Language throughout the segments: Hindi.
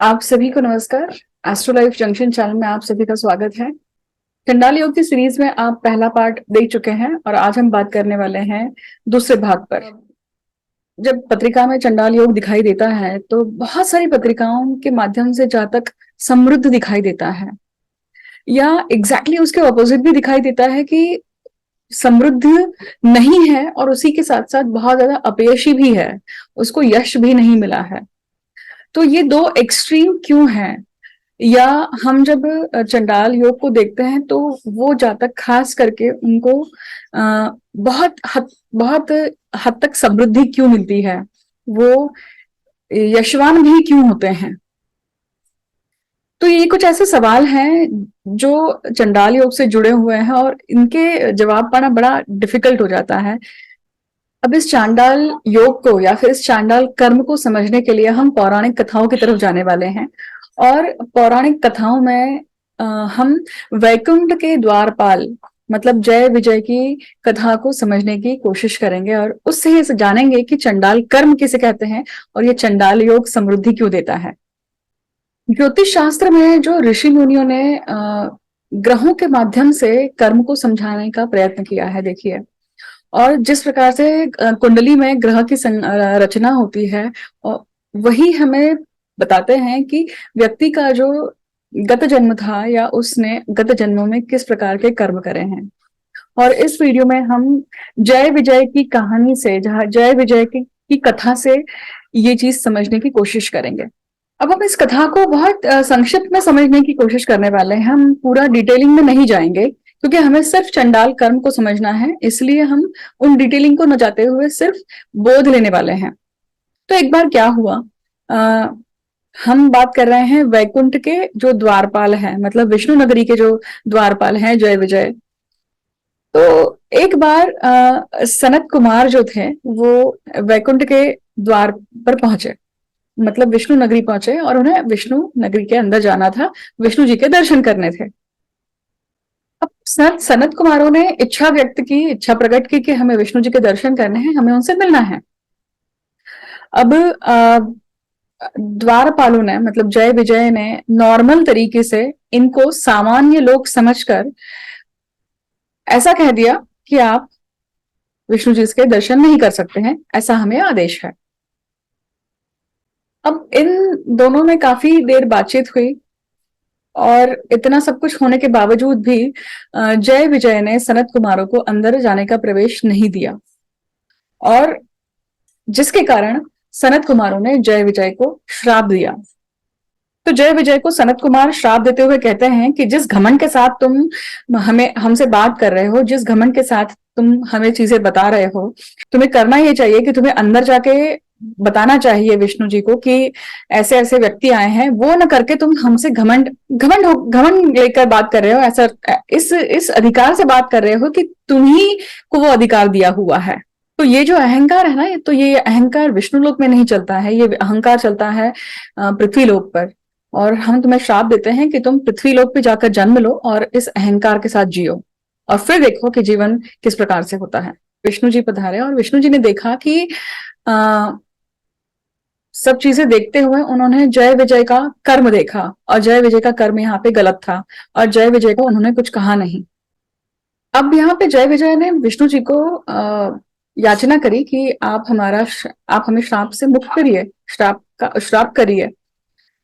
आप सभी को नमस्कार। एस्ट्रो लाइफ जंक्शन चैनल में आप सभी का स्वागत है। चंडाल योग की सीरीज में आप पहला पार्ट देख चुके हैं और आज हम बात करने वाले हैं दूसरे भाग पर। जब पत्रिका में चंडाल योग दिखाई देता है तो बहुत सारी पत्रिकाओं के माध्यम से जातक समृद्ध दिखाई देता है, या एग्जैक्टली उसके ऑपोजिट भी दिखाई देता है कि समृद्ध नहीं है और उसी के साथ साथ बहुत ज्यादा अपयशी भी है, उसको यश भी नहीं मिला है। तो ये दो एक्सट्रीम क्यों हैं? या हम जब चंडाल योग को देखते हैं तो वो जातक खास करके उनको बहुत हद तक समृद्धि क्यों मिलती है, वो यशवान भी क्यों होते हैं? तो ये कुछ ऐसे सवाल हैं जो चंडाल योग से जुड़े हुए हैं और इनके जवाब पाना बड़ा डिफिकल्ट हो जाता है। अब इस चांडाल योग को या फिर इस चांडाल कर्म को समझने के लिए हम पौराणिक कथाओं की तरफ जाने वाले हैं। और पौराणिक कथाओं में हम वैकुंठ के द्वारपाल मतलब जय विजय की कथा को समझने की कोशिश करेंगे और उससे ही जानेंगे कि चंडाल कर्म किसे कहते हैं और ये चंडाल योग समृद्धि क्यों देता है। ज्योतिष शास्त्र में जो ऋषि मुनियों ने ग्रहों के माध्यम से कर्म को समझाने का प्रयत्न किया है, देखिए, और जिस प्रकार से कुंडली में ग्रह की रचना होती है और वही हमें बताते हैं कि व्यक्ति का जो गत जन्म था या उसने गत जन्मों में किस प्रकार के कर्म करे हैं। और इस वीडियो में हम जय विजय की कहानी से, जहाँ जय विजय की कथा से ये चीज समझने की कोशिश करेंगे। अब हम इस कथा को बहुत संक्षिप्त में समझने की कोशिश करने वाले हैं, हम पूरा डिटेलिंग में नहीं जाएंगे क्योंकि हमें सिर्फ चंडाल कर्म को समझना है, इसलिए हम उन डिटेलिंग को न जाते हुए सिर्फ बोध लेने वाले हैं। तो एक बार क्या हुआ, हम बात कर रहे हैं वैकुंठ के जो द्वारपाल हैं, मतलब विष्णु नगरी के जो द्वारपाल हैं जय विजय। तो एक बार सनत कुमार जो थे वो वैकुंठ के द्वार पर पहुंचे, मतलब विष्णु नगरी पहुंचे और उन्हें विष्णु नगरी के अंदर जाना था, विष्णु जी के दर्शन करने थे। अब सनत कुमारों ने इच्छा व्यक्त की, इच्छा प्रकट की कि हमें विष्णु जी के दर्शन करने हैं, हमें उनसे मिलना है। अब द्वारपालों ने मतलब जय विजय ने नॉर्मल तरीके से इनको सामान्य लोग समझकर ऐसा कह दिया कि आप विष्णु जी के दर्शन नहीं कर सकते हैं, ऐसा हमें आदेश है। अब इन दोनों में काफी देर बातचीत हुई और इतना सब कुछ होने के बावजूद भी जय विजय ने सनत कुमारों को अंदर जाने का प्रवेश नहीं दिया, और जिसके कारण सनत कुमारों ने जय विजय को श्राप दिया। तो जय विजय को सनत कुमार श्राप देते हुए कहते हैं कि जिस घमंड के साथ तुम हमसे बात कर रहे हो, जिस घमंड के साथ तुम हमें चीजें बता रहे हो, तुम्हें करना ये चाहिए कि तुम्हें अंदर जाके बताना चाहिए विष्णु जी को कि ऐसे ऐसे व्यक्ति आए हैं, वो न करके तुम हमसे घमंड घमंड लेकर बात कर रहे हो, ऐसा इस अधिकार से बात कर रहे हो कि तुम्ही को वो अधिकार दिया हुआ है। तो ये जो अहंकार है ना, तो ये अहंकार विष्णु लोक में नहीं चलता है, ये अहंकार चलता है पृथ्वी लोक पर। और हम तुम्हें श्राप देते हैं कि तुम पृथ्वी लोक पे जाकर जन्म लो और इस अहंकार के साथ जियो और फिर देखो कि जीवन किस प्रकार से होता है। विष्णु जी पधारे और विष्णु जी ने देखा कि सब चीजें देखते हुए उन्होंने जय विजय का कर्म देखा और जय विजय का कर्म यहाँ पे गलत था और जय विजय को उन्होंने कुछ कहा नहीं। अब यहाँ पे जय विजय ने विष्णु जी को याचना करी कि आप हमें श्राप से मुक्त करिए, श्राप करिए।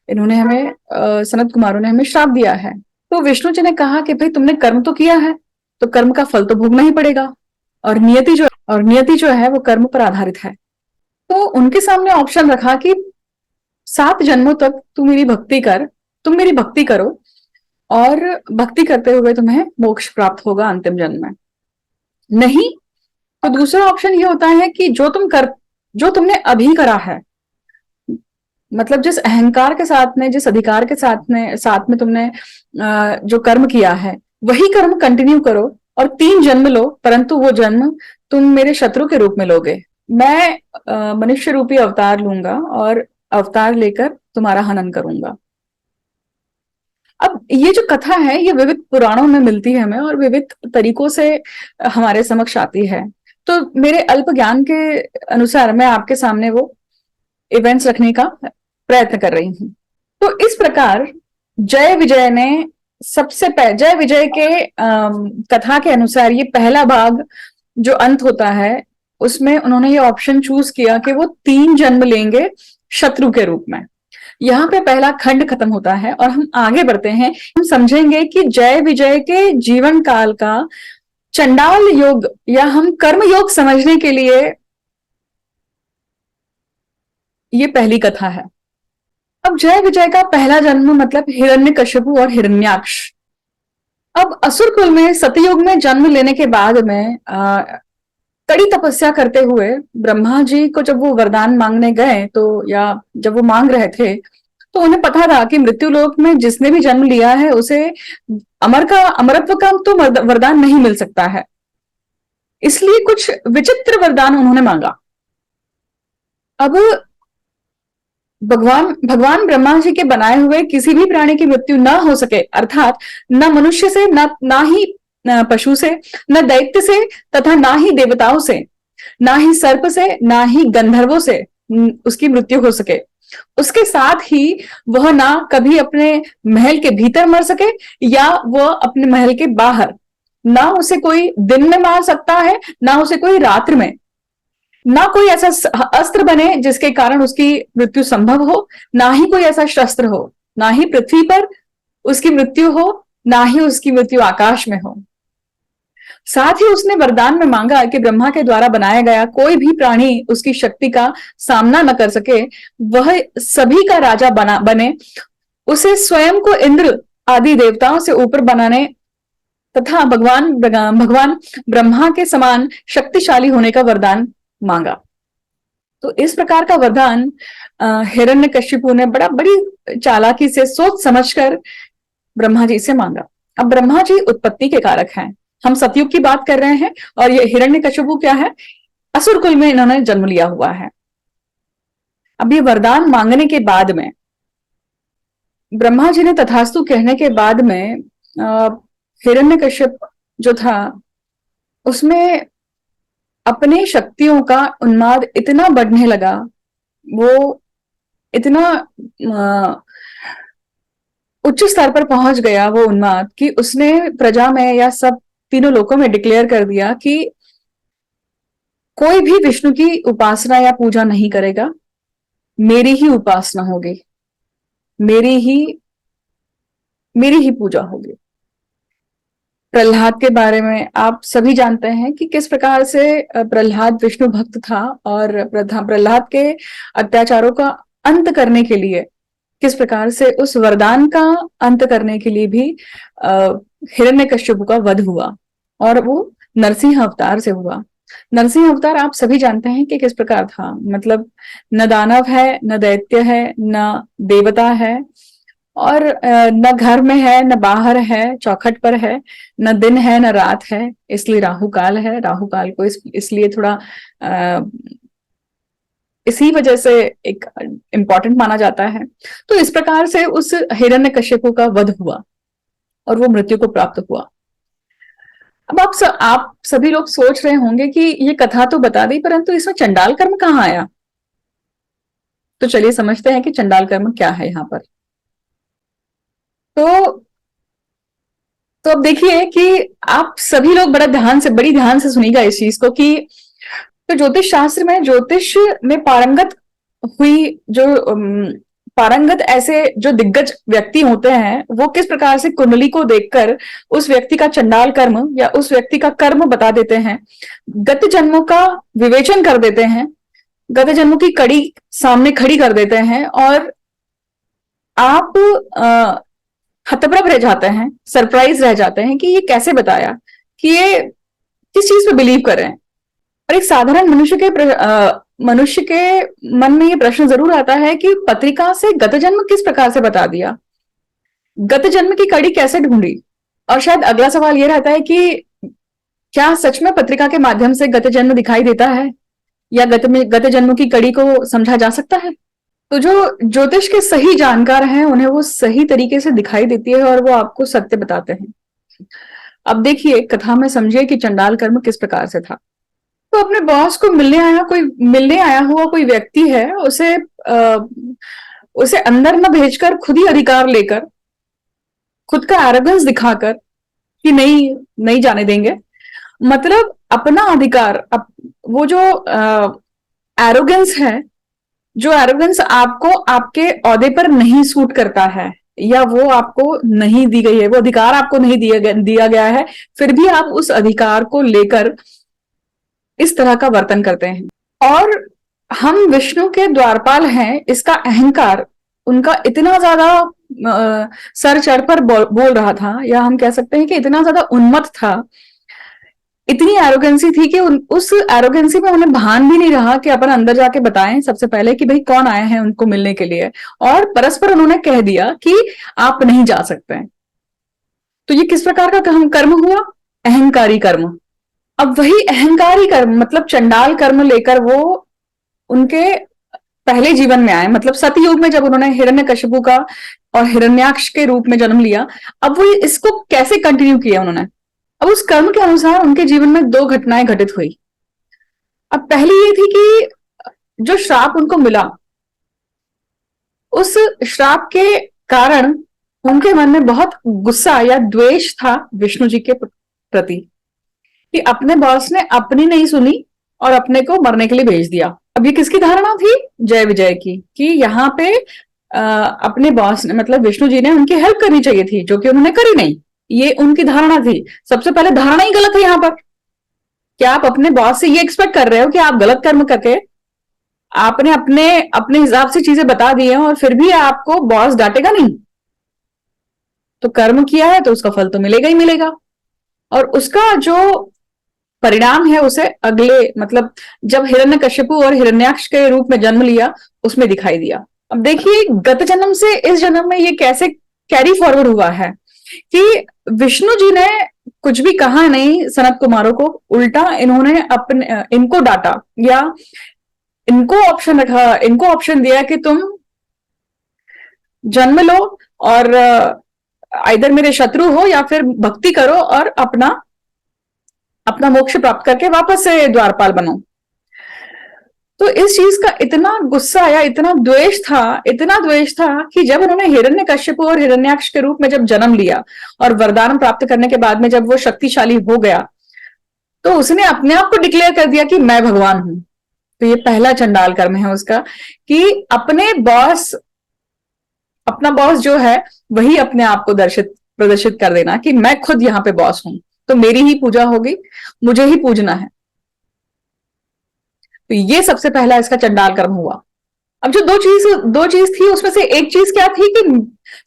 इन्होंने हमें सनत कुमारों ने हमें श्राप दिया है। तो विष्णु जी ने कहा कि भाई तुमने कर्म तो किया है तो कर्म का फल तो भोगना ही पड़ेगा, और नियति जो है वो कर्म पर आधारित है। तो उनके सामने ऑप्शन रखा कि 7 जन्मों तक तुम मेरी भक्ति करो और भक्ति करते हुए तुम्हें मोक्ष प्राप्त होगा अंतिम जन्म में। नहीं तो दूसरा ऑप्शन ये होता है कि जो तुमने अभी करा है, मतलब जिस अहंकार के साथ में, जिस अधिकार के साथ में तुमने जो कर्म किया है वही कर्म कंटिन्यू करो और 3 जन्म लो, परंतु वो जन्म तुम मेरे शत्रु के रूप में लोगे। मैं मनुष्य रूपी अवतार लूंगा और अवतार लेकर तुम्हारा हनन करूंगा। अब ये जो कथा है ये विविध पुराणों में मिलती है हमें और विविध तरीकों से हमारे समक्ष आती है। तो मेरे अल्प ज्ञान के अनुसार मैं आपके सामने वो इवेंट्स रखने का प्रयत्न कर रही हूँ। तो इस प्रकार जय विजय ने जय विजय के कथा के अनुसार ये पहला भाग जो अंत होता है उसमें उन्होंने ये ऑप्शन चूज किया कि वो 3 जन्म लेंगे शत्रु के रूप में। यहाँ पे पहला खंड खत्म होता है और हम आगे बढ़ते हैं। हम समझेंगे कि जय विजय के जीवन काल का चंडाल योग या हम कर्म योग समझने के लिए ये पहली कथा है। अब जय विजय का पहला जन्म मतलब हिरण्यकशिपु और हिरण्याक्ष। अब असुर कुल में सतयुग में जन्म लेने के बाद में कड़ी तपस्या करते हुए ब्रह्मा जी को जब वो वरदान मांगने गए तो या जब वो मांग रहे थे तो उन्हें पता था कि मृत्यु लोक में जिसने भी जन्म लिया है उसे अमरत्व का तो वरदान नहीं मिल सकता है। इसलिए कुछ विचित्र वरदान उन्होंने मांगा। अब भगवान ब्रह्मा जी के बनाए हुए किसी भी प्राणी की मृत्यु न हो सके, अर्थात न मनुष्य से ना ही पशु से, न दैत्य से तथा ना ही देवताओं से, ना ही सर्प से, ना ही गंधर्वों से उसकी मृत्यु हो सके। उसके साथ ही वह ना कभी अपने महल के भीतर मर सके या वह अपने महल के बाहर, ना उसे कोई दिन में मार सकता है ना उसे कोई रात्रि में, ना कोई ऐसा अस्त्र बने जिसके कारण उसकी मृत्यु संभव हो, ना ही कोई ऐसा शस्त्र हो, ना ही पृथ्वी पर उसकी मृत्यु हो, ना ही उसकी मृत्यु आकाश में हो। साथ ही उसने वरदान में मांगा कि ब्रह्मा के द्वारा बनाया गया कोई भी प्राणी उसकी शक्ति का सामना न कर सके, वह सभी का राजा बने, उसे स्वयं को इंद्र आदि देवताओं से ऊपर बनाने तथा भगवान ब्रह्मा के समान शक्तिशाली होने का वरदान मांगा। तो इस प्रकार का वरदान हिरण्यकशिपु ने बड़ी चालाकी से सोच समझकर ब्रह्मा जी से मांगा। अब ब्रह्मा जी उत्पत्ति के कारक हैं, हम सतयुग की बात कर रहे हैं और ये हिरण्यकशिपु क्या है, असुर कुल में इन्होंने जन्म लिया हुआ है। अब ये वरदान मांगने के बाद में ब्रह्मा जी ने तथास्तु कहने के बाद में हिरण्यकशिप जो था उसमें अपने शक्तियों का उन्माद इतना बढ़ने लगा, वो इतना उच्च स्तर पर पहुंच गया वो उन्माद कि उसने प्रजा में या सब तीनों लोकों में डिक्लेयर कर दिया कि कोई भी विष्णु की उपासना या पूजा नहीं करेगा, मेरी ही उपासना होगी, मेरी ही पूजा होगी। प्रहलाद के बारे में आप सभी जानते हैं कि किस प्रकार से प्रहलाद विष्णु भक्त था और प्रहलाद के अत्याचारों का अंत करने के लिए किस प्रकार से उस वरदान का अंत करने के लिए भी हिरण्यकश्यप का वध हुआ और वो नरसिंह अवतार से हुआ। नरसिंह अवतार आप सभी जानते हैं कि किस प्रकार था, मतलब न दानव है, न दैत्य है, न देवता है और न घर में है न बाहर है, चौखट पर है, न दिन है न रात है, इसलिए राहु काल है। राहु काल को इसलिए थोड़ा इसी वजह से एक इम्पॉर्टेंट माना जाता है। तो इस प्रकार से उस हिरण्यकश्यप का वध हुआ और वो मृत्यु को प्राप्त हुआ। अब आप सभी लोग सोच रहे होंगे कि ये कथा तो बता दी, परंतु इसमें चंडाल कर्म कहाँ आया। तो चलिए समझते हैं कि चंडाल कर्म क्या है यहाँ पर। तो अब देखिए कि आप सभी लोग बड़ी ध्यान से सुनिएगा इस चीज को कि तो ज्योतिष शास्त्र में ज्योतिष में पारंगत ऐसे जो दिग्गज व्यक्ति होते हैं वो किस प्रकार से कुंडली को देखकर उस व्यक्ति का चंडाल कर्म या उस व्यक्ति का कर्म बता देते हैं, गत जन्मों का विवेचन कर देते हैं, गत जन्मों की कड़ी सामने खड़ी कर देते हैं और आप हतप्रभ रह जाते हैं, सरप्राइज रह जाते हैं कि ये कैसे बताया, कि ये किस चीज पे बिलीव कर रहे हैं। और एक साधारण मनुष्य के मन में ये प्रश्न जरूर आता है कि पत्रिका से गत जन्म किस प्रकार से बता दिया, गत जन्म की कड़ी कैसे ढूंढी। और शायद अगला सवाल ये रहता है कि क्या सच में पत्रिका के माध्यम से गत जन्म दिखाई देता है या गत जन्म की कड़ी को समझा जा सकता है। तो जो ज्योतिष के सही जानकार हैं उन्हें वो सही तरीके से दिखाई देती है और वो आपको सत्य बताते हैं। अब देखिए कथा में समझिए कि चंडाल कर्म किस प्रकार से था। तो अपने बॉस को मिलने आया हुआ कोई व्यक्ति है, उसे उसे अंदर न भेजकर खुद ही अधिकार लेकर, खुद का एरोगेंस दिखाकर कि नहीं, नहीं जाने देंगे, मतलब अपना अधिकार वो जो एरोगेंस है, जो एरोगेंस आपको आपके ओहदे पर नहीं सूट करता है, या वो आपको नहीं दी गई है, वो अधिकार आपको नहीं दिया गया है, फिर भी आप उस अधिकार को लेकर इस तरह का वर्तन करते हैं। और हम विष्णु के द्वारपाल हैं, इसका अहंकार उनका इतना ज्यादा सर चढ़ पर बोल रहा था, या हम कह सकते हैं कि इतना ज्यादा उन्मत्त था, इतनी एरोगेंसी थी कि उस एरोगेंसी में उन्हें भान भी नहीं रहा कि अपन अंदर जाके बताएं सबसे पहले कि भाई कौन आए हैं उनको मिलने के लिए, और परस्पर उन्होंने कह दिया कि आप नहीं जा सकते हैं। तो ये किस प्रकार का कर्म हुआ? अहंकारी कर्म। अब वही अहंकारी कर्म मतलब चंडाल कर्म लेकर वो उनके पहले जीवन में आए, मतलब सतयुग में जब उन्होंने हिरण्यकशिपु का और हिरण्याक्ष के रूप में जन्म लिया, अब वो इसको कैसे कंटिन्यू किया उन्होंने? अब उस कर्म के अनुसार उनके जीवन में दो घटनाएं घटित हुई। अब पहली ये थी कि जो श्राप उनको मिला, उस श्राप के कारण उनके मन में बहुत गुस्सा या द्वेष था विष्णु जी के प्रति, कि अपने बॉस ने अपनी नहीं सुनी और अपने को मरने के लिए भेज दिया। अब ये किसकी धारणा थी? जय विजय की, कि यहाँ पे अपने बॉस ने मतलब विष्णु जी ने उनकी हेल्प करनी चाहिए थी, जो कि उन्होंने करी नहीं। ये उनकी धारणा थी। सबसे पहले धारणा ही गलत है यहाँ पर। क्या आप अपने बॉस से ये एक्सपेक्ट कर रहे हो कि आप गलत कर्म करके आपने अपने अपने हिसाब से चीजें बता दी हैं और फिर भी आपको बॉस डांटेगा नहीं? तो कर्म किया है तो उसका फल तो मिलेगा ही मिलेगा, और उसका जो परिणाम है उसे अगले मतलब जब हिरण्यकशिपु और हिरण्याक्ष के रूप में जन्म लिया उसमें दिखाई दिया। अब देखिए गत जन्म से इस जन्म में ये कैसे कैरी फॉरवर्ड हुआ है कि विष्णु जी ने कुछ भी कहा नहीं सनत कुमारों को, उल्टा इन्होंने अपने इनको डांटा या इनको ऑप्शन रखा, इनको ऑप्शन दिया कि तुम जन्म लो और इधर मेरे शत्रु हो या फिर भक्ति करो और अपना अपना मोक्ष प्राप्त करके वापस से द्वारपाल बनो। तो इस चीज का इतना गुस्सा या इतना द्वेष था कि जब उन्होंने हिरण्यकश्यप और हिरण्याक्ष के रूप में जब जन्म लिया और वरदान प्राप्त करने के बाद में जब वो शक्तिशाली हो गया, तो उसने अपने आप को डिक्लेयर कर दिया कि मैं भगवान हूं। तो ये पहला चंडाल कर्म है उसका, कि अपना बॉस जो है वही अपने आप को प्रदर्शित कर देना कि मैं खुद यहाँ पे बॉस हूं, तो मेरी ही पूजा होगी, मुझे ही पूजना है। तो ये सबसे पहला इसका चंडाल कर्म हुआ। अब जो दो चीज थी उसमें से एक चीज क्या थी कि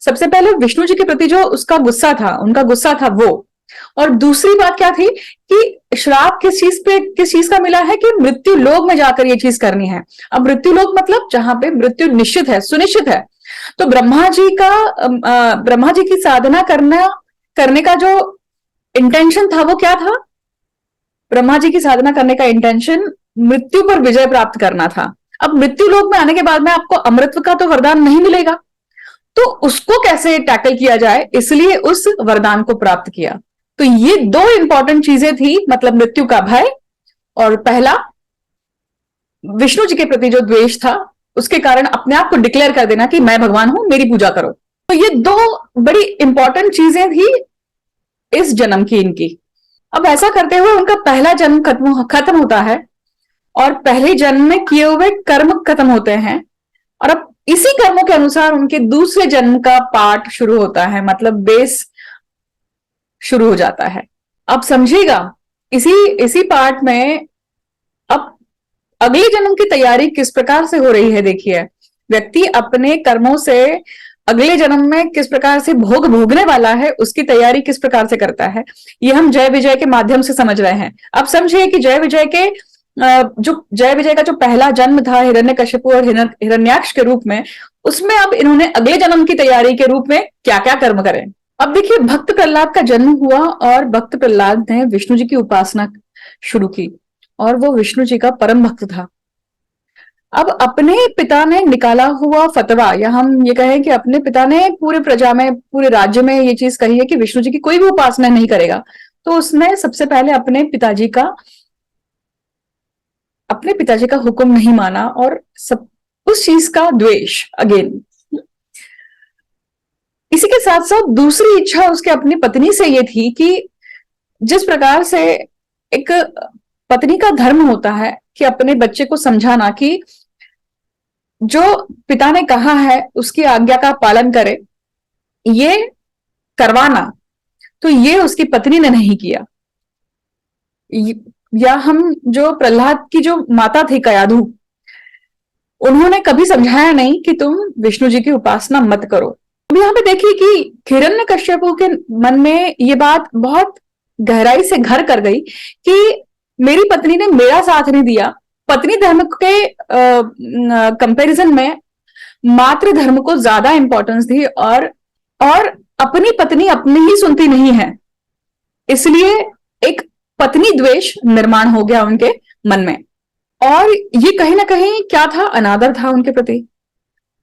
सबसे पहले विष्णु जी के प्रति जो उसका गुस्सा था, उनका गुस्सा था वो, और दूसरी बात क्या थी कि श्राप किस चीज का मिला है कि मृत्यु लोक में जाकर ये चीज करनी है। अब मृत्यु लोक मतलब जहां पे मृत्यु निश्चित है, सुनिश्चित है। तो ब्रह्मा जी की साधना करने का जो इंटेंशन था वो क्या था? ब्रह्मा जी की साधना करने का इंटेंशन मृत्यु पर विजय प्राप्त करना था। अब मृत्यु लोक में आने के बाद में आपको अमृत का तो वरदान नहीं मिलेगा, तो उसको कैसे टैकल किया जाए, इसलिए उस वरदान को प्राप्त किया। तो ये दो इंपॉर्टेंट चीजें थी, मतलब मृत्यु का भय और पहला विष्णु जी के प्रति जो द्वेष था उसके कारण अपने आप को डिक्लेयर कर देना कि मैं भगवान हूं, मेरी पूजा करो। तो ये दो बड़ी इंपॉर्टेंट चीजें थी इस जन्म की इनकी। अब ऐसा करते हुए उनका पहला जन्म खत्म होता है और पहले जन्म में किए हुए कर्म खत्म होते हैं, और अब इसी कर्मों के अनुसार उनके दूसरे जन्म का पाठ शुरू होता है, मतलब बेस शुरू हो जाता है। अब समझिएगा इसी पार्ट में अब अगले जन्म की तैयारी किस प्रकार से हो रही है। देखिए व्यक्ति अपने कर्मों से अगले जन्म में किस प्रकार से भोगने वाला है, उसकी तैयारी किस प्रकार से करता है, ये हम जय विजय के माध्यम से समझ रहे हैं। अब समझिए कि जय विजय का जो पहला जन्म था हिरण्यकशिपु और हिरण्याक्ष के रूप में, उसमें अब इन्होंने अगले जन्म की तैयारी के रूप में क्या क्या कर्म करें। अब देखिए भक्त प्रहलाद का जन्म हुआ और भक्त प्रहलाद ने विष्णु जी की उपासना शुरू की और वो विष्णु जी का परम भक्त था। अब अपने पिता ने निकाला हुआ फतवा, या हम ये कहें कि अपने पिता ने पूरे प्रजा में, पूरे राज्य में ये चीज कही है कि विष्णु जी की कोई भी उपासना नहीं करेगा, तो उसने सबसे पहले अपने पिताजी का हुक्म नहीं माना और सब उस चीज का द्वेष, अगेन इसी के साथ साथ दूसरी इच्छा उसके अपनी पत्नी से ये थी कि जिस प्रकार से एक पत्नी का धर्म होता है कि अपने बच्चे को समझाना कि जो पिता ने कहा है उसकी आज्ञा का पालन करे, ये करवाना, तो ये उसकी पत्नी ने नहीं किया। या हम जो प्रहलाद की जो माता थी कयाधु, उन्होंने कभी समझाया नहीं कि तुम विष्णु जी की उपासना मत करो। अब यहाँ पे देखिए कि हिरण्यकश्यपु के मन में ये बात बहुत गहराई से घर कर गई कि मेरी पत्नी ने मेरा साथ नहीं दिया। पत्नी धर्म के कंपैरिजन में मातृ धर्म को ज्यादा इंपॉर्टेंस दी, और अपनी पत्नी अपनी ही सुनती नहीं है, इसलिए एक पत्नी द्वेष निर्माण हो गया उनके मन में। और ये कहीं ना कहीं क्या था, अनादर था उनके प्रति।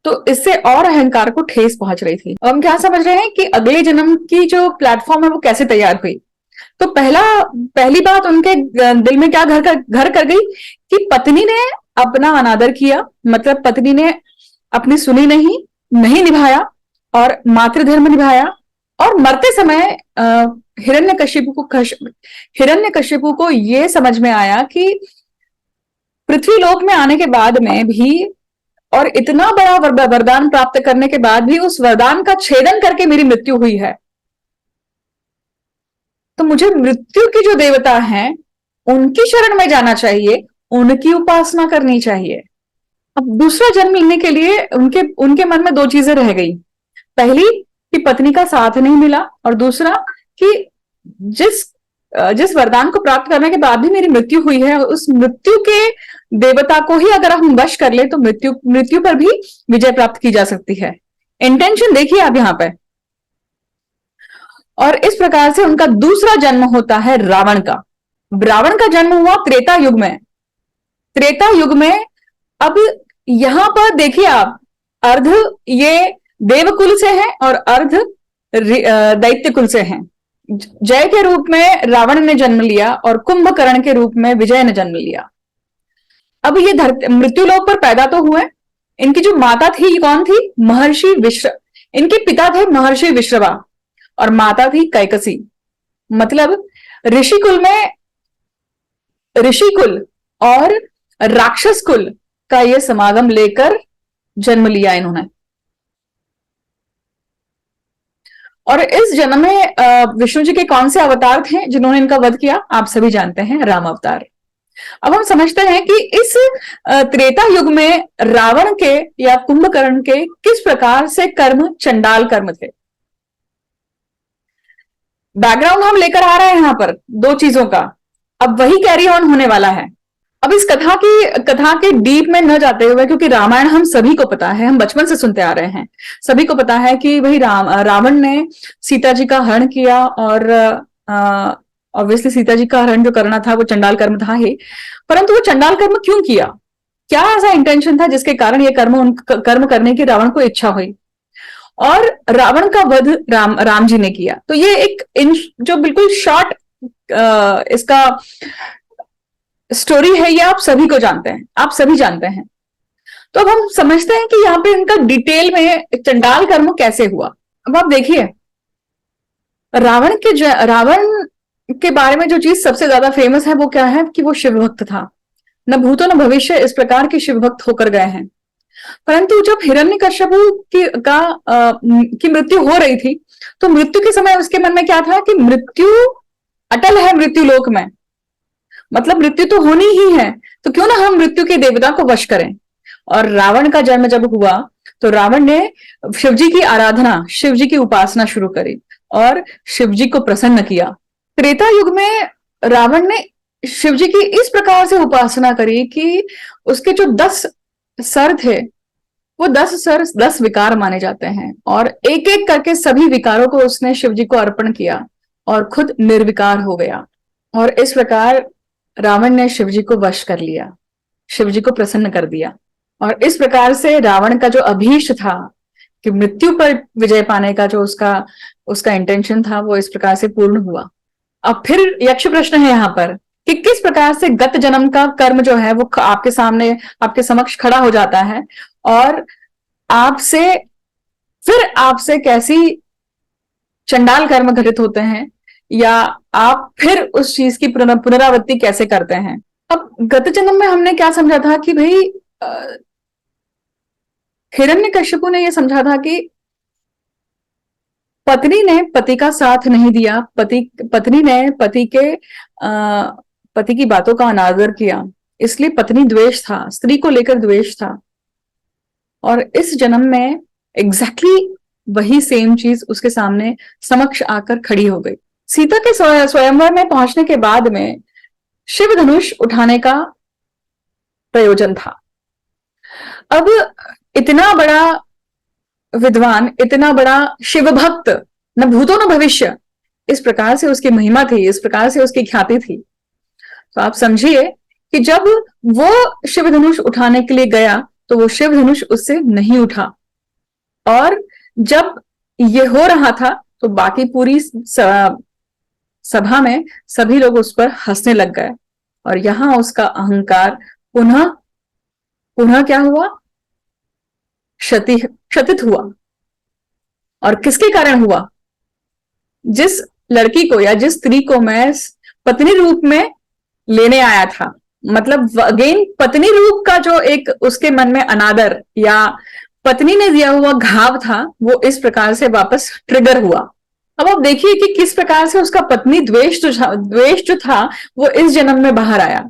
तो इससे और अहंकार को ठेस पहुंच रही थी। हम क्या समझ रहे हैं कि अगले जन्म की जो प्लेटफॉर्म है वो कैसे तैयार हुई। तो पहली बात उनके दिल में क्या घर कर गई कि पत्नी ने अपना अनादर किया, मतलब पत्नी ने अपनी सुनी नहीं निभाया और मातृधर्म निभाया। और मरते समय हिरण्यकशिपु को ये समझ में आया कि पृथ्वी लोक में आने के बाद में भी और इतना बड़ा वरदान प्राप्त करने के बाद भी उस वरदान का छेदन करके मेरी मृत्यु हुई है, तो मुझे मृत्यु की जो देवता हैं उनकी शरण में जाना चाहिए, उनकी उपासना करनी चाहिए। अब दूसरा जन्म लेने के लिए उनके मन में दो चीजें रह गई। पहली कि पत्नी का साथ नहीं मिला, और दूसरा कि जिस वरदान को प्राप्त करने के बाद भी मेरी मृत्यु हुई है, उस मृत्यु के देवता को ही अगर हम वश कर ले तो मृत्यु पर भी विजय प्राप्त की जा सकती है। इंटेंशन देखिए आप यहां पे। और इस प्रकार से उनका दूसरा जन्म होता है रावण का। रावण का जन्म हुआ त्रेता युग में। त्रेता युग में अब यहां पर देखिए आप, अर्ध ये देवकुल से हैं और अर्ध दैत्य कुल से हैं। जय के रूप में रावण ने जन्म लिया और कुंभकर्ण के रूप में विजय ने जन्म लिया। अब ये मृत्युलोक पर पैदा तो हुए। इनकी जो माता थी कौन थी? महर्षि विश्र। इनके पिता थे महर्षि विश्रवा और माता थी कैकसी। मतलब ऋषि कुल और राक्षस कुल का ये समागम लेकर जन्म लिया इन्होंने। और इस जन्म में विष्णु जी के कौन से अवतार थे जिन्होंने इनका वध किया? आप सभी जानते हैं, राम अवतार। अब हम समझते हैं कि इस त्रेता युग में रावण के या कुंभकर्ण के किस प्रकार से कर्म चंडाल कर्म थे। बैकग्राउंड हम लेकर आ रहे हैं यहां पर दो चीजों का, अब वही कैरी ऑन होने वाला है। अब इस कथा के डीप में न जाते हुए, क्योंकि रामायण हम सभी को पता है, हम बचपन से सुनते आ रहे हैं, सभी को पता है कि वही रावण ने सीता जी का हरण किया, और ऑब्वियसली सीता जी का हरण जो करना था वो चंडाल कर्म था ही। परंतु वो चंडाल कर्म क्यों किया? क्या ऐसा इंटेंशन था जिसके कारण ये कर्म करने की रावण को इच्छा हुई? और रावण का वध राम जी ने किया। तो ये एक जो बिल्कुल शॉर्ट इसका स्टोरी है, ये आप सभी को जानते हैं, आप सभी जानते हैं। तो अब हम समझते हैं कि यहाँ पे इनका डिटेल में चंडाल कर्म कैसे हुआ। अब आप देखिए, रावण के बारे में जो चीज सबसे ज्यादा फेमस है वो क्या है कि वो शिव भक्त था। न भूतो न भविष्य इस प्रकार के शिव भक्त होकर गए हैं। परंतु जब हिरण्यकश्यपु की मृत्यु हो रही थी, तो मृत्यु के समय उसके मन में क्या था कि मृत्यु अटल है मृत्यु लोक में, मतलब मृत्यु तो होनी ही है, तो क्यों ना हम मृत्यु के देवता को वश करें। और रावण का जन्म जब हुआ तो रावण ने शिवजी की आराधना, शिवजी की उपासना शुरू करी और शिवजी को प्रसन्न किया। त्रेता युग में रावण ने शिवजी की इस प्रकार से उपासना करी कि उसके जो 10 सर थे, वो 10 सर 10 विकार माने जाते हैं, और एक एक करके सभी विकारों को उसने शिवजी को अर्पण किया और खुद निर्विकार हो गया। और इस प्रकार रावण ने शिवजी को वश कर लिया, शिवजी को प्रसन्न कर दिया। और इस प्रकार से रावण का जो अभीष्ट था कि मृत्यु पर विजय पाने का जो उसका इंटेंशन था, वो इस प्रकार से पूर्ण हुआ। अब फिर यक्ष प्रश्न है यहाँ पर कि किस प्रकार से गत जन्म का कर्म जो है वो आपके सामने, आपके समक्ष खड़ा हो जाता है, और आपसे कैसी चंडाल कर्म घटित होते हैं, या आप फिर उस चीज की पुनरावृत्ति कैसे करते हैं। अब गत जन्म में हमने क्या समझा था कि भाई हिरण्यकश्यपु ने यह समझा था कि पत्नी ने पति का साथ नहीं दिया, पत्नी ने पति की बातों का अनादर किया, इसलिए पत्नी द्वेष था, स्त्री को लेकर द्वेष था। और इस जन्म में एग्जैक्टली वही सेम चीज उसके सामने समक्ष आकर खड़ी हो गई। सीता के स्वयंवर में पहुंचने के बाद में शिव धनुष उठाने का प्रयोजन था। अब इतना बड़ा विद्वान, इतना बड़ा शिव भक्त, न भूतो न भविष्य, इस प्रकार से उसकी महिमा थी, इस प्रकार से उसकी ख्याति थी। तो आप समझिए कि जब वो शिव धनुष उठाने के लिए गया तो वो शिव धनुष उससे नहीं उठा, और जब ये हो रहा था तो बाकी पूरी सभा में सभी लोग उस पर हंसने लग गए, और यहां उसका अहंकार पुनः पुनः क्या हुआ, क्षतित हुआ। और किसके कारण हुआ? जिस लड़की को या जिस स्त्री को मैं पत्नी रूप में लेने आया था, मतलब अगेन पत्नी रूप का जो एक उसके मन में अनादर या पत्नी ने दिया हुआ घाव था, वो इस प्रकार से वापस ट्रिगर हुआ। अब आप देखिए कि किस प्रकार से उसका पत्नी द्वेष जो था वो इस जन्म में बाहर आया,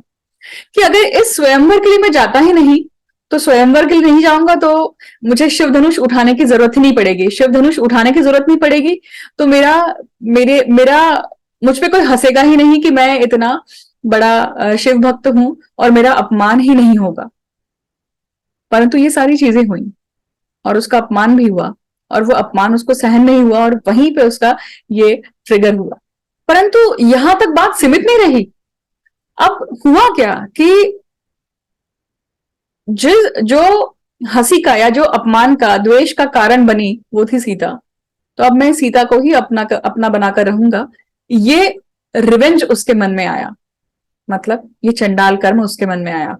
कि अगर इस स्वयंवर के लिए मैं जाता ही नहीं, तो स्वयंवर के लिए नहीं जाऊंगा तो मुझे शिव धनुष उठाने की जरूरत ही नहीं पड़ेगी, शिव धनुष उठाने की जरूरत नहीं पड़ेगी, तो मेरा मुझ पे कोई हंसेगा ही नहीं कि मैं इतना बड़ा शिव भक्त हूं, और मेरा अपमान ही नहीं होगा। परंतु ये सारी चीजें हुई और उसका अपमान भी हुआ, और वो अपमान उसको सहन नहीं हुआ, और वहीं पे उसका ये ट्रिगर हुआ। परंतु यहां तक बात सीमित नहीं रही। अब हुआ क्या कि जो हंसी का या जो अपमान का, द्वेष का कारण बनी वो थी सीता। तो अब मैं सीता को ही अपना बनाकर रहूंगा, ये रिवेंज उसके मन में आया, मतलब ये चंडाल कर्म उसके मन में आया।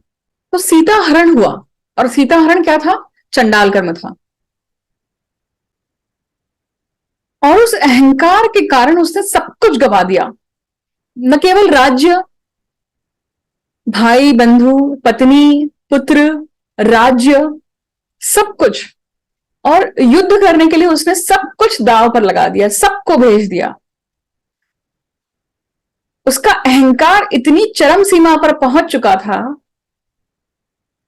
तो सीता हरण हुआ, और सीता हरण क्या था? चंडाल कर्म था। और उस अहंकार के कारण उसने सब कुछ गवा दिया, न केवल राज्य, भाई बंधु, पत्नी, पुत्र, राज्य, सब कुछ, और युद्ध करने के लिए उसने सब कुछ दांव पर लगा दिया, सबको भेज दिया। उसका अहंकार इतनी चरम सीमा पर पहुंच चुका था,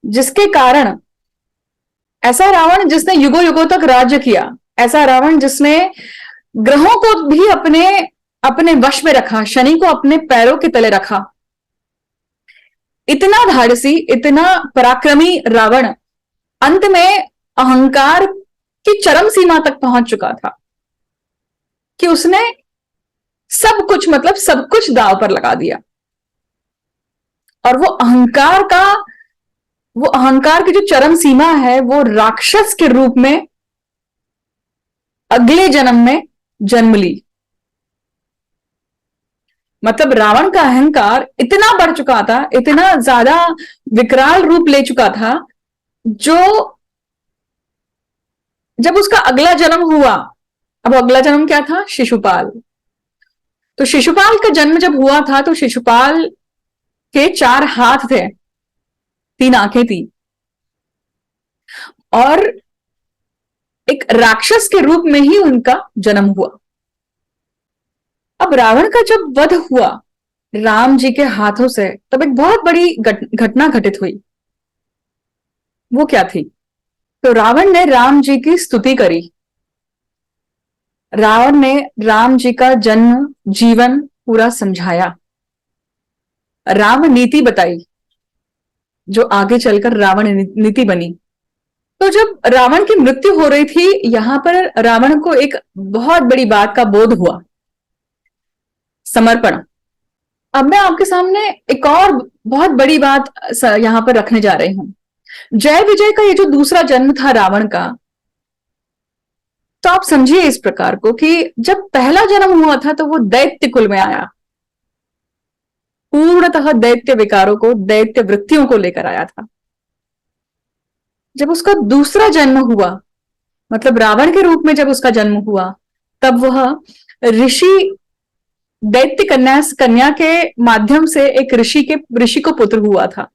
जिसके कारण ऐसा रावण जिसने युगों युगों तक राज्य किया, ऐसा रावण जिसने ग्रहों को भी अपने अपने वश में रखा, शनि को अपने पैरों के तले रखा, इतना धाड़सी, इतना पराक्रमी रावण अंत में अहंकार की चरम सीमा तक पहुंच चुका था कि उसने सब कुछ, मतलब सब कुछ दांव पर लगा दिया। और वो अहंकार की जो चरम सीमा है, वो राक्षस के रूप में अगले जन्म में जन्म ली। मतलब रावण का अहंकार इतना बढ़ चुका था, इतना ज्यादा विकराल रूप ले चुका था, जो जब उसका अगला जन्म हुआ, अब अगला जन्म क्या था? शिशुपाल। तो शिशुपाल का जन्म जब हुआ था तो शिशुपाल के 4 हाथ थे, 3 आंखें थी, और एक राक्षस के रूप में ही उनका जन्म हुआ। अब रावण का जब वध हुआ राम जी के हाथों से, तब एक बहुत बड़ी घटना घटित हुई। वो क्या थी? तो रावण ने राम जी की स्तुति करी, रावण ने राम जी का जन्म जीवन पूरा समझाया, राम नीति बताई, जो आगे चलकर रावण नीति बनी। तो जब रावण की मृत्यु हो रही थी, यहां पर रावण को एक बहुत बड़ी बात का बोध हुआ, समर्पण। अब मैं आपके सामने एक और बहुत बड़ी बात यहां पर रखने जा रही हूं। जय विजय का ये जो दूसरा जन्म था रावण का, तो आप समझिए इस प्रकार को कि जब पहला जन्म हुआ था तो वो दैत्य कुल में आया, पूर्णतः दैत्य विकारों को, दैत्य वृत्तियों को लेकर आया था। जब उसका दूसरा जन्म हुआ, मतलब रावण के रूप में जब उसका जन्म हुआ, तब वह ऋषि दैत्य कन्या के माध्यम से एक ऋषि को पुत्र हुआ था।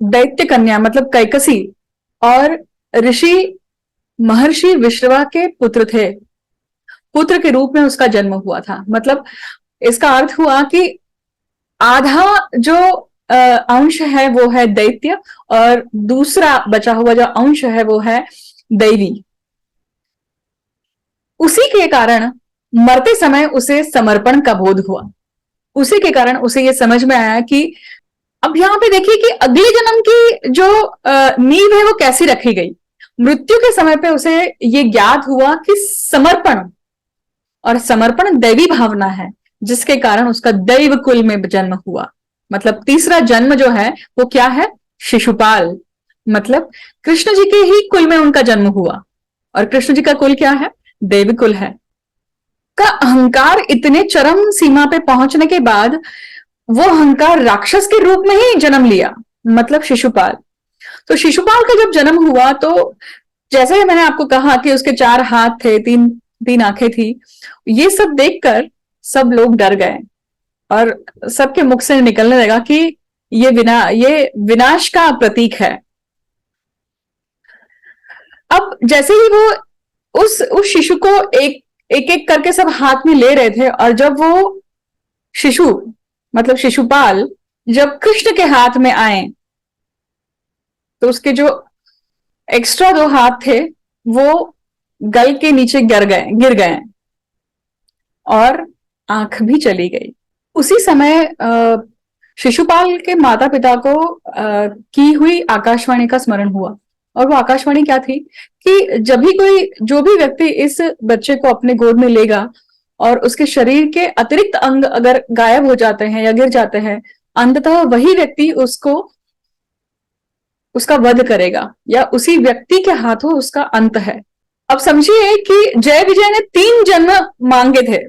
दैत्य कन्या मतलब कैकसी, और ऋषि महर्षि विश्रवा के पुत्र थे। पुत्र के रूप में उसका जन्म हुआ था। मतलब इसका अर्थ हुआ कि आधा जो अंश है वो है दैत्य, और दूसरा बचा हुआ जो अंश है वो है दैवी। उसी के कारण मरते समय उसे समर्पण का बोध हुआ। उसी के कारण उसे ये समझ में आया कि अब यहां पे देखिए कि अगले जन्म की जो नींव है वो कैसी रखी गई। मृत्यु के समय पे उसे ये ज्ञात हुआ कि समर्पण, और समर्पण दैवी भावना है, जिसके कारण उसका दैव कुल में जन्म हुआ। मतलब तीसरा जन्म जो है वो क्या है? शिशुपाल। मतलब कृष्ण जी के ही कुल में उनका जन्म हुआ, और कृष्ण जी का कुल क्या है? देव कुल है। का अहंकार इतने चरम सीमा पे पहुंचने के बाद वो अहंकार राक्षस के रूप में ही जन्म लिया, मतलब शिशुपाल। तो शिशुपाल का जब जन्म हुआ तो जैसे मैंने आपको कहा कि उसके 4 हाथ थे, तीन तीन आंखें थी, ये सब देखकर सब लोग डर गए, और सबके मुख से निकलने लगा कि ये विनाश का प्रतीक है। अब जैसे ही वो उस शिशु को एक एक एक करके सब हाथ में ले रहे थे, और जब वो शिशु मतलब शिशुपाल जब कृष्ण के हाथ में आए तो उसके जो एक्स्ट्रा 2 हाथ थे वो गल के नीचे गिर गए और आंख भी चली गई। उसी समय शिशुपाल के माता पिता को की हुई आकाशवाणी का स्मरण हुआ। और वो आकाशवाणी क्या थी कि जो भी व्यक्ति इस बच्चे को अपने गोद में लेगा और उसके शरीर के अतिरिक्त अंग अगर गायब हो जाते हैं या गिर जाते हैं, अंततः वही व्यक्ति उसका वध करेगा, या उसी व्यक्ति के हाथों उसका अंत है। अब समझिए कि जय विजय ने 3 जन्म मांगे थे,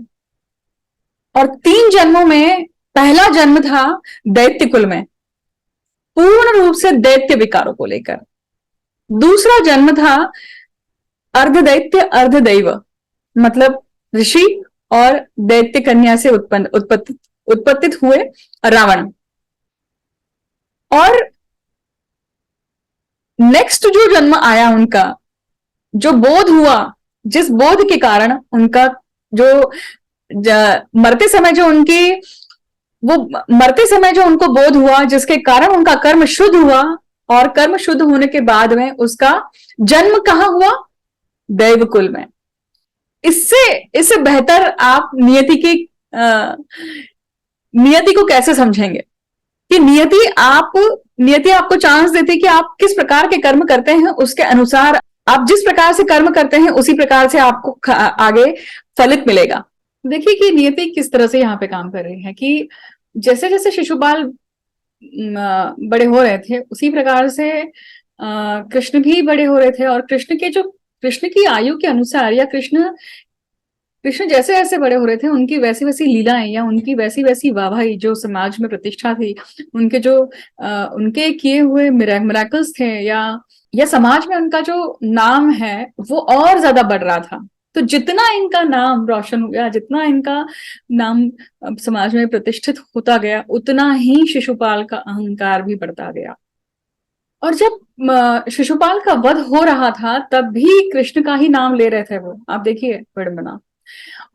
और 3 जन्मों में पहला जन्म था दैत्य कुल में, पूर्ण रूप से दैत्य विकारों को लेकर। दूसरा जन्म था अर्ध दैत्य अर्ध दैव, मतलब ऋषि और दैत्य कन्या से उत्पत्तित हुए रावण। और नेक्स्ट जो जन्म आया उनका, जो बोध हुआ, जिस बोध के कारण उनका जो मरते समय जो उनकी वो मरते समय जो उनको बोध हुआ, जिसके कारण उनका कर्म शुद्ध हुआ, और कर्म शुद्ध होने के बाद में उसका जन्म कहां हुआ? दैवकुल में। इससे बेहतर आप नियति को कैसे समझेंगे कि नियति आपको चांस देती है कि आप किस प्रकार के कर्म करते हैं, उसके अनुसार आप जिस प्रकार से कर्म करते हैं उसी प्रकार से आपको आगे फलित मिलेगा। देखिए कि नियति किस तरह से यहाँ पे काम कर रही है कि जैसे जैसे शिशुपाल बड़े हो रहे थे, उसी प्रकार से कृष्ण भी बड़े हो रहे थे, और कृष्ण की आयु के अनुसार, या कृष्ण जैसे जैसे बड़े हो रहे थे, उनकी वैसी वैसी लीलाएं या उनकी वैसी वैसी वाहवाही जो समाज में प्रतिष्ठा थी, उनके किए हुए मिराकल्स थे, या समाज में उनका जो नाम है वो और ज्यादा बढ़ रहा था। तो जितना इनका नाम रोशन हुआ, जितना इनका नाम समाज में प्रतिष्ठित होता गया, उतना ही शिशुपाल का अहंकार भी बढ़ता गया। और जब शिशुपाल का वध हो रहा था तब भी कृष्ण का ही नाम ले रहे थे वो, आप देखिए विडंबना।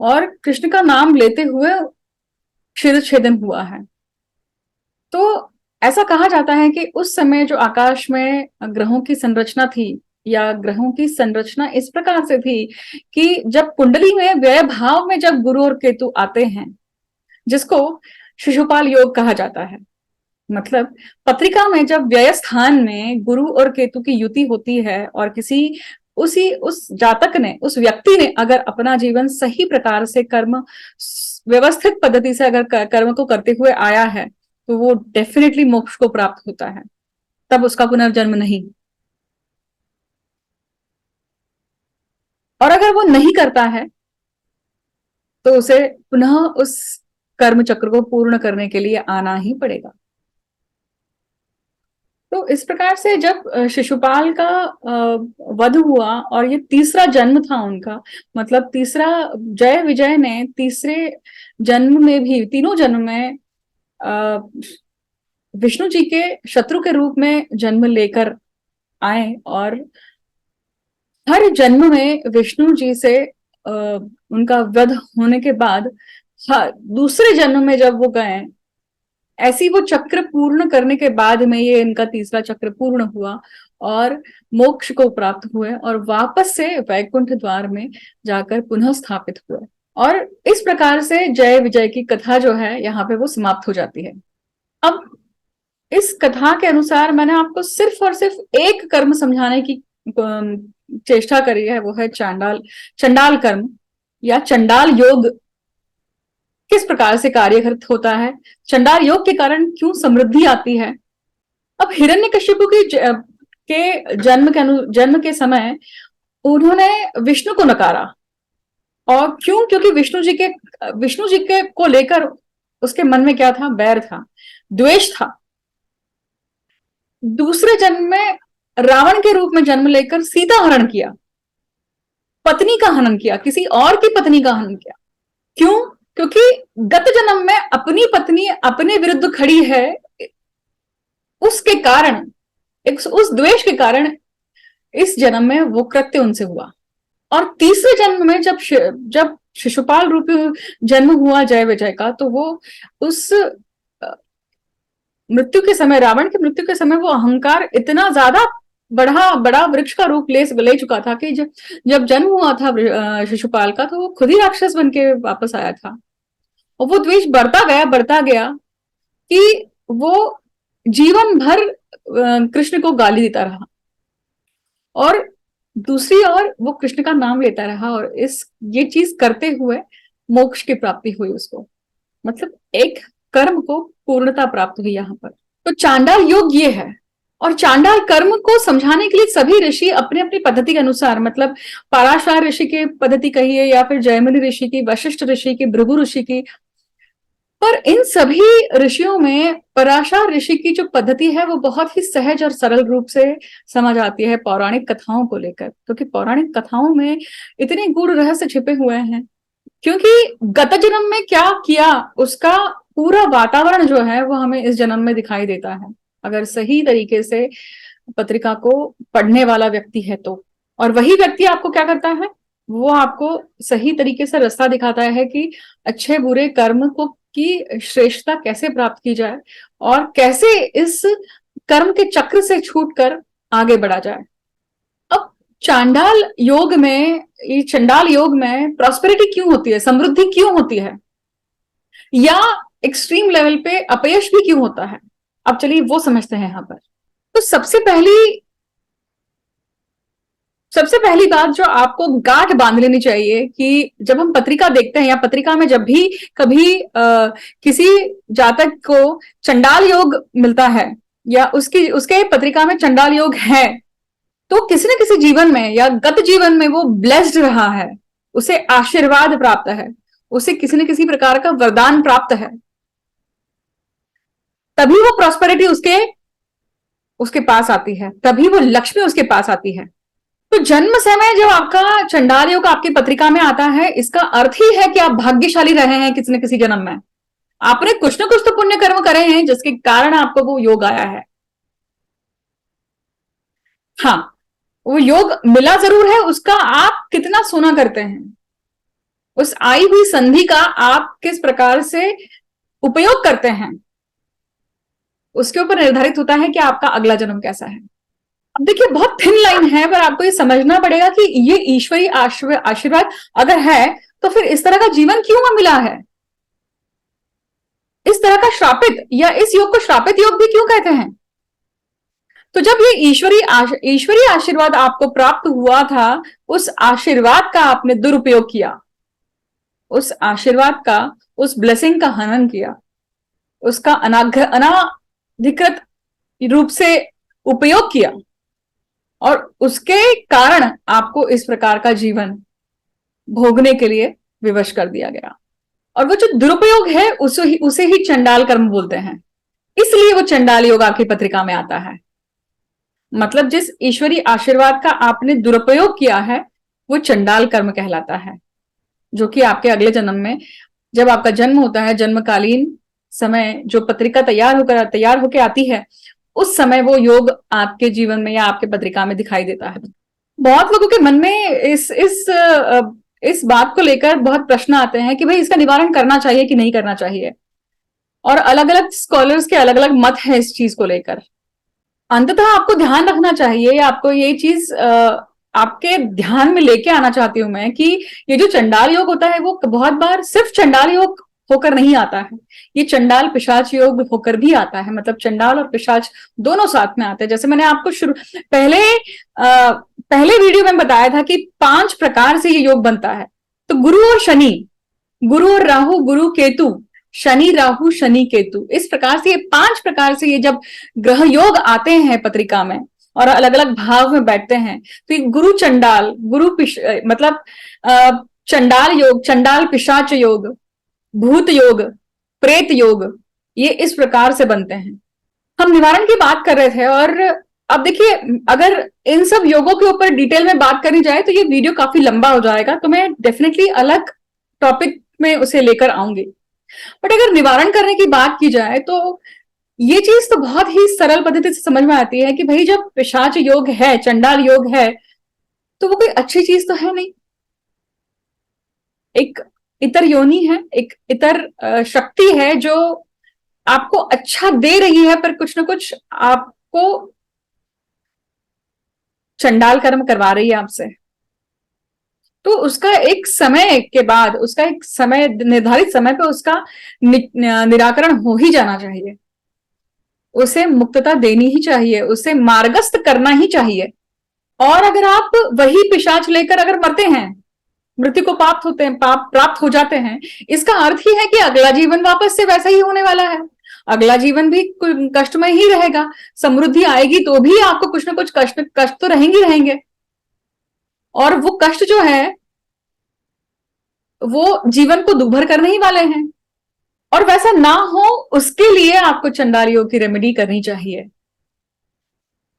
और कृष्ण का नाम लेते हुए शिर छेदन हुआ है। तो ऐसा कहा जाता है कि उस समय जो आकाश में ग्रहों की संरचना थी, या ग्रहों की संरचना इस प्रकार से थी कि जब कुंडली में व्यय भाव में जब गुरु और केतु आते हैं, जिसको शिशुपाल योग कहा जाता है, मतलब पत्रिका में जब व्यय स्थान में गुरु और केतु की युति होती है, और उस जातक ने, उस व्यक्ति ने अगर अपना जीवन सही प्रकार से कर्म व्यवस्थित पद्धति से अगर कर्म को करते हुए आया है, तो वो डेफिनेटली मोक्ष को प्राप्त होता है, तब उसका पुनर्जन्म नहीं। और अगर वो नहीं करता है तो उसे पुनः उस कर्म चक्र को पूर्ण करने के लिए आना ही पड़ेगा। तो तो इस प्रकार से जब शिशुपाल का वध हुआ और ये तीसरा जन्म था उनका, मतलब तीसरा, जय विजय ने तीसरे जन्म में भी, तीनों जन्म में विष्णु जी के शत्रु के रूप में जन्म लेकर आए, और हर जन्म में विष्णु जी से उनका वध होने के बाद, हाँ, दूसरे जन्म में जब वो गए, ऐसी वो चक्र पूर्ण करने के बाद में ये इनका तीसरा चक्र पूर्ण हुआ और मोक्ष को प्राप्त हुए और वापस से वैकुंठ द्वार में जाकर पुनः स्थापित हुए। और इस प्रकार से जय विजय की कथा जो है यहाँ पे वो समाप्त हो जाती है। अब इस कथा के अनुसार मैंने आपको सिर्फ और सिर्फ एक कर्म समझाने की चेष्टा करी है, वो है चंडाल कर्म या चंडाल योग किस प्रकार से कार्यरत होता है, चंडाल योग के कारण क्यों समृद्धि आती है। अब हिरण्यकशिपु के जन्म के समय उन्होंने विष्णु को नकारा, और क्यों? क्योंकि विष्णु जी के को लेकर उसके मन में क्या था? बैर था, द्वेष था। दूसरे जन्म में रावण के रूप में जन्म लेकर सीता हरण किया, पत्नी का हनन किया, किसी और की पत्नी का हनन किया। क्यों? क्योंकि गत जन्म में अपनी पत्नी अपने विरुद्ध खड़ी है, उसके कारण, उस द्वेष के कारण इस जन्म में वो कृत्य उनसे हुआ। और तीसरे जन्म में जब शिशुपाल रूपी जन्म हुआ जय विजय का, तो वो उस मृत्यु के समय, रावण की मृत्यु के समय, वो अहंकार इतना ज्यादा बड़ा वृक्ष का रूप ले चुका था कि जब जन्म हुआ था शिशुपाल का, तो वो खुद ही राक्षस बन के वापस आया था। और वो द्वेष बढ़ता गया कि वो जीवन भर कृष्ण को गाली देता रहा, और दूसरी ओर वो कृष्ण का नाम लेता रहा, और ये चीज करते हुए मोक्ष की प्राप्ति हुई उसको। मतलब एक कर्म को पूर्णता प्राप्त हुई यहाँ पर। तो चांडाल योग ये है, और चांडाल कर्म को समझाने के लिए सभी ऋषि अपने अपनी पद्धति के अनुसार, मतलब पराशर ऋषि की पद्धति कहिए या फिर जयमिनी ऋषि की, वशिष्ठ ऋषि की, भृगु ऋषि की, पर इन सभी ऋषियों में पराशर ऋषि की जो पद्धति है वो बहुत ही सहज और सरल रूप से समझ आती है पौराणिक कथाओं को लेकर, क्योंकि पौराणिक कथाओं में इतने गूढ़ रहस्य छिपे हुए हैं। क्योंकि गत जन्म में क्या किया उसका पूरा वातावरण जो है वो हमें इस जन्म में दिखाई देता है, अगर सही तरीके से पत्रिका को पढ़ने वाला व्यक्ति है तो। और वही व्यक्ति आपको क्या करता है, वो आपको सही तरीके से रास्ता दिखाता है कि अच्छे बुरे कर्म को की श्रेष्ठता कैसे प्राप्त की जाए और कैसे इस कर्म के चक्र से छूटकर आगे बढ़ा जाए। अब चंडाल योग में प्रॉस्पेरिटी क्यों होती है, समृद्धि क्यों होती है, या एक्सट्रीम लेवल पे अपयश भी क्यों होता है? अब चलिए वो समझते हैं यहां पर। तो सबसे पहली बात जो आपको गांठ बांध लेनी चाहिए कि जब हम पत्रिका देखते हैं, या पत्रिका में जब भी कभी किसी जातक को चंडाल योग मिलता है, या उसके पत्रिका में चंडाल योग है, तो किसी न किसी जीवन में या गत जीवन में वो ब्लेस्ड रहा है, उसे आशीर्वाद प्राप्त है, उसे किसी न किसी प्रकार का वरदान प्राप्त है, तभी वो प्रॉस्पेरिटी उसके पास आती है, तभी वो लक्ष्मी उसके पास आती है। तो जन्म समय जब आपका चंडाल योग आपकी पत्रिका में आता है, इसका अर्थ ही है कि आप भाग्यशाली रहे हैं किसी न किसी जन्म में, आपने कुछ न कुछ तो पुण्य कर्म करे हैं जिसके कारण आपको वो योग आया है। हाँ, वो योग मिला जरूर है, उसका आप कितना सोना करते हैं, उस आई हुई संधि का आप किस प्रकार से उपयोग करते हैं, उसके ऊपर निर्धारित होता है कि आपका अगला जन्म कैसा है। अब देखिए, बहुत थिन लाइन है, पर आपको ये समझना पड़ेगा कि ये ईश्वरीय आशीर्वाद अगर है तो फिर इस तरह का जीवन क्यों मिला है, इस तरह का श्रापित, या इस योग को श्रापित योग भी क्यों कहते हैं। तो जब ये ईश्वरीय आशीर्वाद आपको प्राप्त हुआ था, उस आशीर्वाद का आपने दुरुपयोग किया, उस आशीर्वाद का, उस ब्लेसिंग का हनन किया, उसका अनाधिकृत रूप से उपयोग किया, और उसके कारण आपको इस प्रकार का जीवन भोगने के लिए विवश कर दिया गया। और वो जो दुरुपयोग है उसे ही चंडाल कर्म बोलते हैं, इसलिए वो चंडाल योग आपकी पत्रिका में आता है। मतलब जिस ईश्वरीय आशीर्वाद का आपने दुरुपयोग किया है वो चंडाल कर्म कहलाता है, जो कि आपके अगले जन्म में जब आपका जन्म होता है, जन्मकालीन समय जो पत्रिका तैयार होकर आती है, उस समय वो योग आपके जीवन में या आपके पत्रिका में दिखाई देता है। बहुत लोगों के मन में इस बात को लेकर बहुत प्रश्न आते हैं कि भाई इसका निवारण करना चाहिए कि नहीं करना चाहिए, और अलग अलग स्कॉलर्स के अलग अलग मत है इस चीज को लेकर। अंततः आपको ध्यान रखना चाहिए, आपको ये चीज आपके ध्यान में लेके आना चाहती हूं मैं कि ये जो चंडाल योग होता है वो बहुत बार सिर्फ चंडाल योग होकर नहीं आता है, ये चंडाल पिशाच योग होकर भी आता है। मतलब चंडाल और पिशाच दोनों साथ में आते हैं। जैसे मैंने आपको पहले वीडियो में बताया था कि 5 प्रकार से ये योग बनता है। तो गुरु और शनि, गुरु और राहु, गुरु केतु, शनि राहु, शनि केतु, इस प्रकार से ये 5 प्रकार से ये जब ग्रह योग आते हैं पत्रिका में और अलग अलग भाव में बैठते हैं, तो ये गुरु चंडाल, मतलब चंडाल योग, चंडाल पिशाच योग, भूत योग, प्रेत योग, ये इस प्रकार से बनते हैं। हम निवारण की बात कर रहे थे, और अब देखिए अगर इन सब योगों के ऊपर डिटेल में बात करनी जाए तो ये वीडियो काफी लंबा हो जाएगा, तो मैं डेफिनेटली अलग टॉपिक में उसे लेकर आऊंगी। बट अगर निवारण करने की बात की जाए तो ये चीज तो बहुत ही सरल पद्धति से समझ में आती है कि भाई जब पिशाच योग है, चंडाल योग है, तो वो कोई अच्छी चीज तो है नहीं। एक इतर योनि है, एक इतर शक्ति है जो आपको अच्छा दे रही है, पर कुछ ना कुछ आपको चंडाल कर्म करवा रही है आपसे। तो उसका एक समय के बाद, उसका एक समय, निर्धारित समय पे उसका निराकरण हो ही जाना चाहिए, उसे मुक्तता देनी ही चाहिए, उसे मार्गस्थ करना ही चाहिए। और अगर आप वही पिशाच लेकर अगर मरते हैं, मृत्यु को प्राप्त हो जाते हैं, इसका अर्थ ही है कि अगला जीवन वापस से वैसा ही होने वाला है। अगला जीवन भी कष्टमय ही रहेगा। समृद्धि आएगी तो भी आपको कुछ ना कुछ कष्ट तो रहेंगे, और वो कष्ट जो है वो जीवन को दुभर करने ही वाले हैं। और वैसा ना हो उसके लिए आपको चंडाल योग की रेमेडी करनी चाहिए।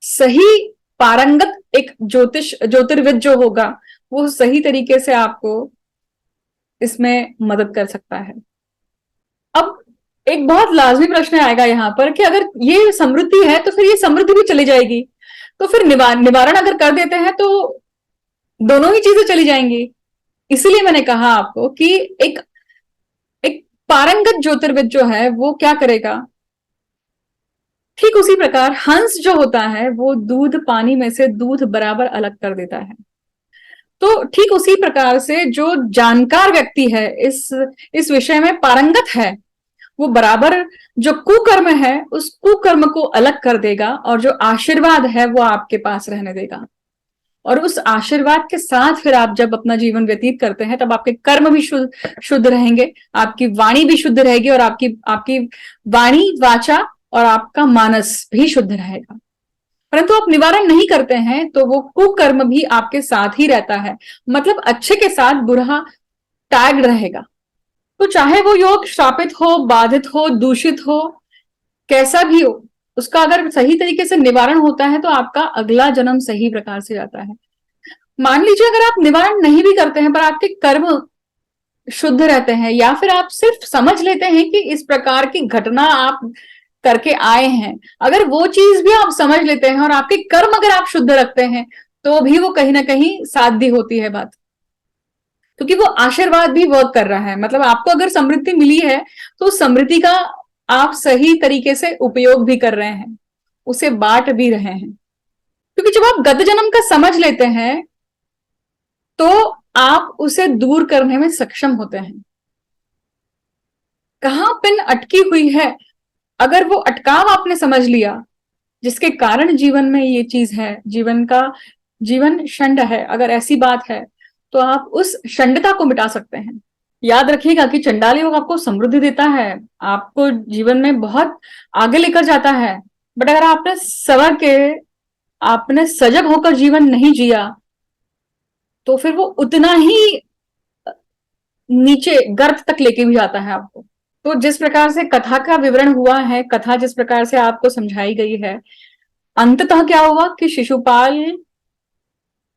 सही पारंगत एक ज्योतिर्विद जो होगा वो सही तरीके से आपको इसमें मदद कर सकता है। अब एक बहुत लाजमी प्रश्न आएगा यहां पर कि अगर ये समृद्धि है तो फिर ये समृद्धि भी चली जाएगी, तो फिर निवारण अगर कर देते हैं तो दोनों ही चीजें चली जाएंगी। इसीलिए मैंने कहा आपको कि एक एक पारंगत ज्योतिर्विद जो है वो क्या करेगा, ठीक उसी प्रकार हंस जो होता है वो दूध पानी में से दूध बराबर अलग कर देता है। तो ठीक उसी प्रकार से जो जानकार व्यक्ति है, इस विषय में पारंगत है, वो बराबर जो कुकर्म है उस कुकर्म को अलग कर देगा, और जो आशीर्वाद है वो आपके पास रहने देगा। और उस आशीर्वाद के साथ फिर आप जब अपना जीवन व्यतीत करते हैं तब आपके कर्म भी शुद्ध रहेंगे, आपकी वाणी भी शुद्ध रहेगी, और आपकी वाणी, वाचा और आपका मानस भी शुद्ध रहेगा। परंतु आप निवारण नहीं करते हैं तो वो कुकर्म भी आपके साथ ही रहता है, मतलब अच्छे के साथ बुरा टैग रहेगा। तो चाहे वो योग श्रापित हो, बाधित हो, दूषित हो, कैसा भी हो, उसका अगर सही तरीके से निवारण होता है तो आपका अगला जन्म सही प्रकार से जाता है। मान लीजिए अगर आप निवारण नहीं भी करते हैं पर आपके कर्म शुद्ध रहते हैं, या फिर आप सिर्फ समझ लेते हैं कि इस प्रकार की घटना आप करके आए हैं, अगर वो चीज भी आप समझ लेते हैं और आपके कर्म अगर आप शुद्ध रखते हैं तो भी वो कहीं ना कहीं साध्य होती है बात, क्योंकि वो आशीर्वाद भी वर्क कर रहा है। मतलब आपको अगर समृद्धि मिली है तो समृद्धि का आप सही तरीके से उपयोग भी कर रहे हैं, उसे बांट भी रहे हैं। क्योंकि जब आप गत जन्म का समझ लेते हैं तो आप उसे दूर करने में सक्षम होते हैं। कहां पिन अटकी हुई है, अगर वो अटकाव आपने समझ लिया जिसके कारण जीवन में ये चीज है, जीवन षंड है, अगर ऐसी बात है तो आप उस षंडता को मिटा सकते हैं। याद रखिएगा कि चंडाल योग आपको समृद्धि देता है, आपको जीवन में बहुत आगे लेकर जाता है, बट अगर आपने सवर के, आपने सजग होकर जीवन नहीं जिया तो फिर वो उतना ही नीचे गर्त तक लेके भी जाता है आपको। तो जिस प्रकार से कथा का विवरण हुआ है, कथा जिस प्रकार से आपको समझाई गई है, अंततः क्या हुआ कि शिशुपाल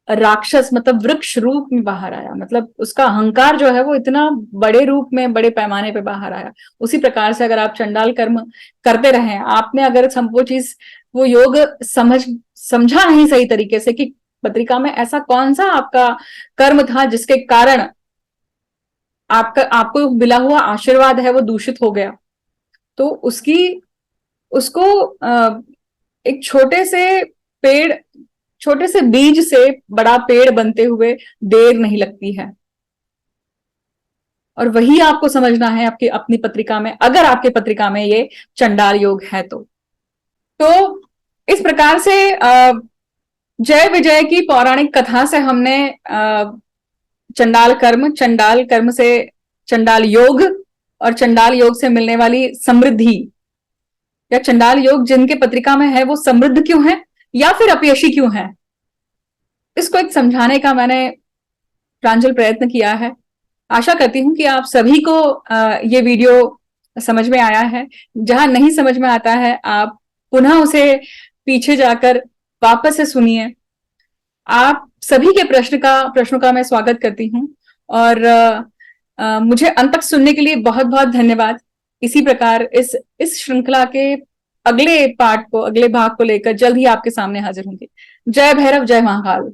राक्षस मतलब वृक्ष रूप में बाहर आया, मतलब उसका अहंकार जो है वो इतना बड़े रूप में, बड़े पैमाने पे बाहर आया। उसी प्रकार से अगर आप चंडाल कर्म करते रहे, आपने अगर वो चीज, वो योग समझा नहीं सही तरीके से कि पत्रिका में ऐसा कौन सा आपका कर्म था जिसके कारण आपका, आपको मिला हुआ आशीर्वाद है वो दूषित हो गया, तो उसको एक छोटे से बीज से बड़ा पेड़ बनते हुए देर नहीं लगती है। और वही आपको समझना है आपकी अपनी पत्रिका में, अगर आपकी पत्रिका में ये चंडाल योग है तो इस प्रकार से जय विजय की पौराणिक कथा से हमने चंडाल कर्म से चंडाल योग और चंडाल योग से मिलने वाली समृद्धि, या चंडाल योग जिनके पत्रिका में है वो समृद्ध क्यों है या फिर अपयशी क्यों है, इसको एक समझाने का मैंने प्रांजल प्रयत्न किया है। आशा करती हूं कि आप सभी को ये वीडियो समझ में आया है। जहां नहीं समझ में आता है आप पुनः उसे पीछे जाकर वापस से सुनिए। आप सभी के प्रश्नों का मैं स्वागत करती हूं, और मुझे अंत तक सुनने के लिए बहुत बहुत धन्यवाद। इसी प्रकार इस श्रृंखला के अगले भाग को लेकर जल्द ही आपके सामने हाजिर होंगे। जय भैरव, जय महाकाल।